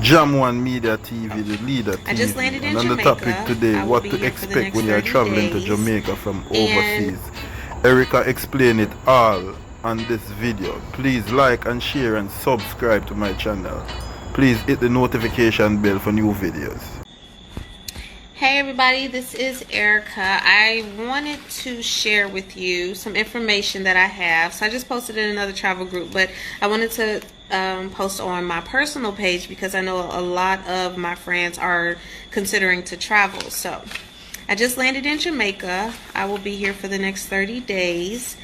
Jam One Media TV, the leader I just landed TV. in And on the Jamaica. topic today, I will what be to here for the expect next when you're 30 traveling to days. Jamaica from And overseas. Erica explained it all on this video. Please like and share and subscribe to my channel. Please hit the notification bell for new videos. hey everybody, this is Erica. I wanted to share with you some information that I have. So I just posted in another travel group, but I wanted to post on my personal page because I know a lot of my friends are considering to travel. So I just landed in Jamaica. I will be here for the next 30 days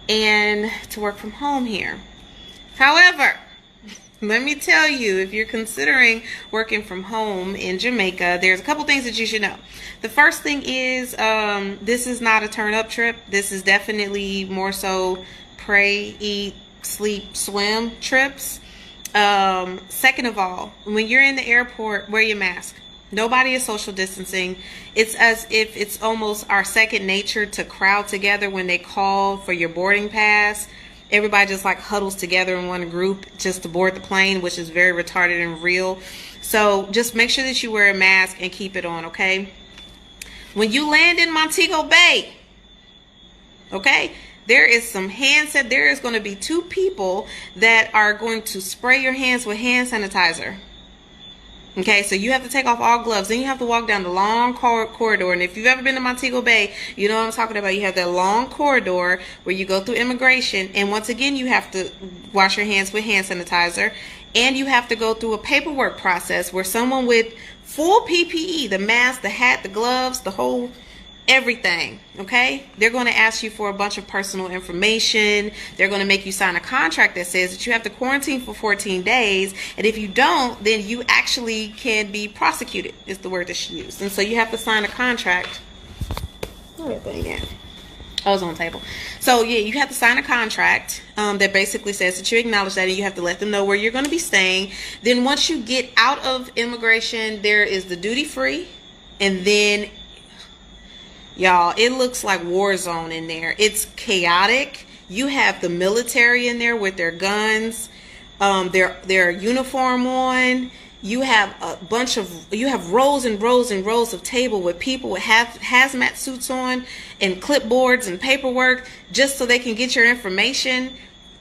and to work from home here. However, let me tell you, if you're considering working from home in Jamaica, there's a couple things that you should know. The first thing is this is not a turn-up trip. This is definitely more so pray, eat, sleep, swim trips. Second of all, when you're in the airport, wear your mask. Nobody is social distancing. It's as if it's almost our second nature to crowd together when they call for your boarding pass. Everybody just like huddles together in one group just to board the plane, which is very retarded and real. So just make sure that you wear a mask and keep it on, okay? When you land in Montego Bay, okay, there is some there is going to be 2 people that are going to spray your hands with hand sanitizer. Okay, so you have to take off all gloves. Then you have to walk down the long corridor. And if you've ever been to Montego Bay, you know what I'm talking about. You have that long corridor where you go through immigration. And once again, you have to wash your hands with hand sanitizer. And you have to go through a paperwork process where someone with full PPE, the mask, the hat, the gloves, the whole everything, okay, they're going to ask you for a bunch of personal information. They're going to make you sign a contract that says that you have to quarantine for 14 days, and if you don't, then you actually can be prosecuted, is the word that she used. And so you have to sign a contract. Where that thing at? Oh, it's on the table. So yeah, you have to sign a contract that basically says that you acknowledge that, and you have to let them know where you're going to be staying. Then once you get out of immigration, there is the duty free, and then y'all, it looks like war zone in there. It's chaotic. You have the military in there with their guns, their uniform on. You have you have rows and rows and rows of table with people with hazmat suits on and clipboards and paperwork just so they can get your information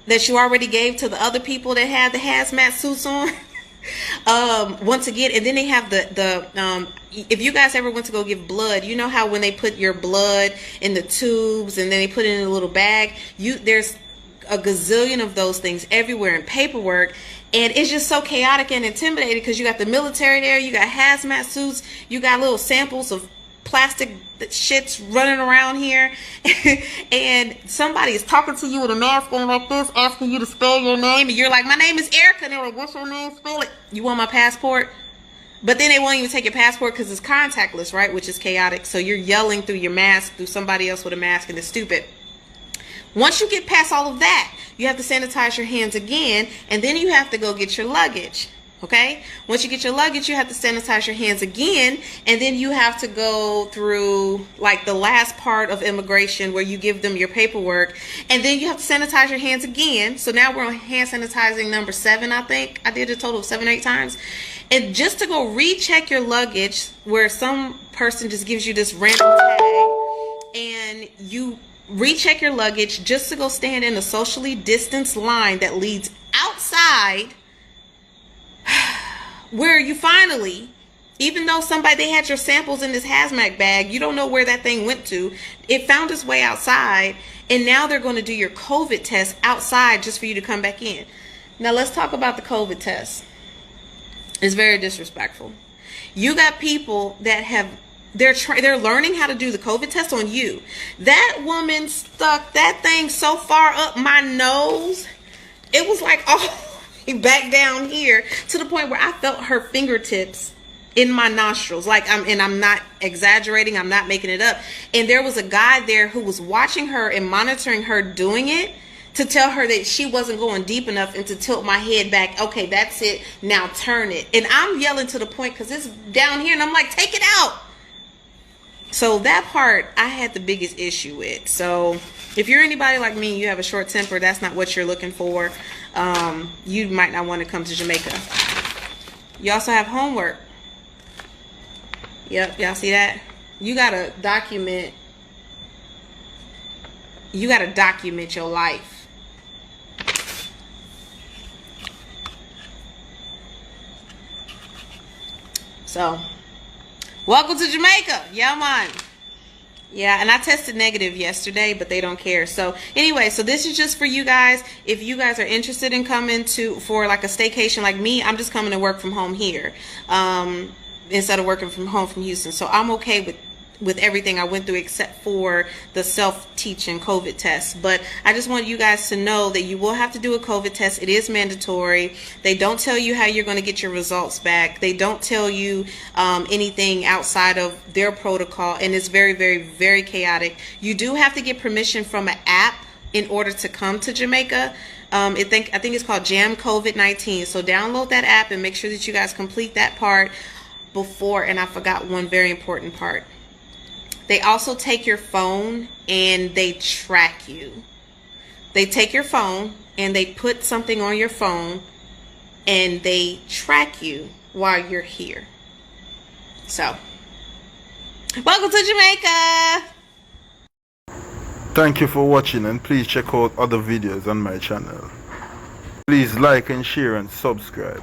that you already gave to the other people that had the hazmat suits on. Once again, and then they have the if you guys ever went to go give blood, you know how when they put your blood in the tubes and then they put it in a little bag, there's a gazillion of those things everywhere in paperwork, and it's just so chaotic and intimidating because you got the military there, you got hazmat suits, you got little samples of plastic shits running around here, and somebody is talking to you with a mask on like this, asking you to spell your name, and you're like, my name is Erica, and they're like, what's your name? Spell it. You want my passport? But then they won't even take your passport because it's contactless, right? Which is chaotic. So you're yelling through your mask through somebody else with a mask, and it's stupid. Once you get past all of that, you have to sanitize your hands again, and then you have to go get your luggage. Okay, once you get your luggage, you have to sanitize your hands again, and then you have to go through like the last part of immigration where you give them your paperwork, and then you have to sanitize your hands again. So now we're on hand sanitizing number 7, I think. I did a total of 7 or 8 times. And just to go recheck your luggage, where some person just gives you this random tag, and you recheck your luggage just to go stand in a socially distanced line that leads outside, where you finally, even though they had your samples in this hazmat bag, you don't know where that thing went to. It found its way outside, and now they're going to do your COVID test outside just for you to come back in. Now let's talk about the COVID test. It's very disrespectful. You got people that they're learning how to do the COVID test on you. That woman stuck that thing so far up my nose, it was like, oh, back down here to the point where I felt her fingertips in my nostrils. Like, I'm not exaggerating, I'm not making it up. And there was a guy there who was watching her and monitoring her doing it to tell her that she wasn't going deep enough and to tilt my head back. Okay, that's it, now turn it. And I'm yelling to the point because it's down here, and I'm like, take it out. So that part I had the biggest issue with. So if you're anybody like me, you have a short temper, that's not what you're looking for, you might not want to come to Jamaica. You also have homework. Yep, y'all see that? You gotta document. You gotta document your life. So, welcome to Jamaica. Yeah, man. Yeah, and I tested negative yesterday, but they don't care. So anyway, so this is just for you guys. If you guys are interested in coming for like a staycation like me, I'm just coming to work from home here instead of working from home from Houston. So I'm okay with everything I went through except for the self-teaching COVID test. But I just want you guys to know that you will have to do a COVID test. It is mandatory. They don't tell you how you're going to get your results back. They don't tell you anything outside of their protocol, and it's very, very, very chaotic. You do have to get permission from an app in order to come to Jamaica. I think it's called Jam COVID-19. So download that app and make sure that you guys complete that part before. And I forgot one very important part. They also take your phone and they track you. They take your phone and they put something on your phone and they track you while you're here. So, welcome to Jamaica. Thank you for watching, and please check out other videos on my channel. Please like and share and subscribe.